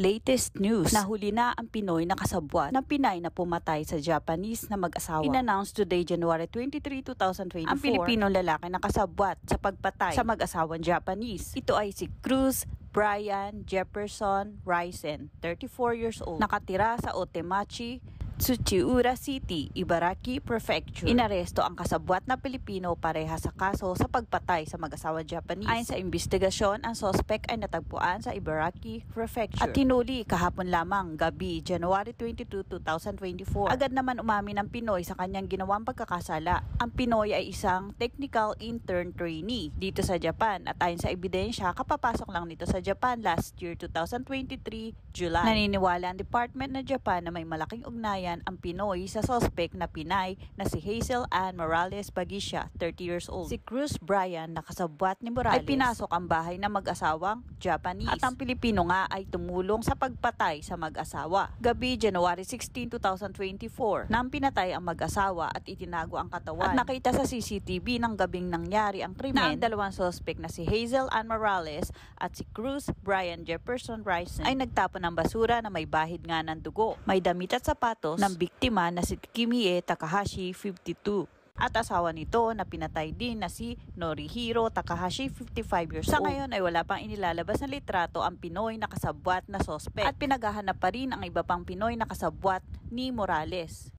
Latest news, nahuli na ang Pinoy na kasabwat ng Pinay na pumatay sa Japanese na mag-asawa. In-announce today, January 23, 2024, ang Pilipinong lalaki na kasabwat sa pagpatay sa mag-asawang Japanese. Ito ay si Cruz Brian Jefferson Risen, 34 years old, nakatira sa Otemachi, Tsuchiura City, Ibaraki Prefecture. Inaresto ang kasabwat na Pilipino pareha sa kaso sa pagpatay sa mag-asawang Japanese. Ayon sa investigasyon, ang suspect ay natagpuan sa Ibaraki Prefecture at tinuli kahapon lamang gabi, January 22, 2024. Agad naman umamin ang Pinoy sa kanyang ginawang pagkakasala. Ang Pinoy ay isang technical intern trainee dito sa Japan at ayon sa ebidensya, kapapasok lang nito sa Japan last year 2023 July. Naniniwala ang Department ng Japan na may malaking ugnayan ang Pinoy sa suspect na Pinay na si Hazel Ann Morales Bagisha, 30 years old. Si Cruz Brian na kasabwat ni Morales ay pinasok ang bahay ng mag-asawang Japanese at ang Pilipino nga ay tumulong sa pagpatay sa mag-asawa. Gabi, January 16, 2024, nang pinatay ang mag-asawa at itinago ang katawan. At nakita sa CCTV ng gabing nangyari ang krimen na ang dalawang suspect na si Hazel Ann Morales at si Cruz Brian Jefferson Risen ay nagtapon ng basura na may bahid nga ng dugo, may damit at sapatos ng biktima na si Kimie Takahashi, 52. At asawa nito na pinatay din na si Norihiro Takahashi, 55 years old. Sa ngayon ay wala pang inilalabas na litrato ang Pinoy na kasabwat na suspect at pinaghahanap pa rin ang iba pang Pinoy na kasabwat ni Morales.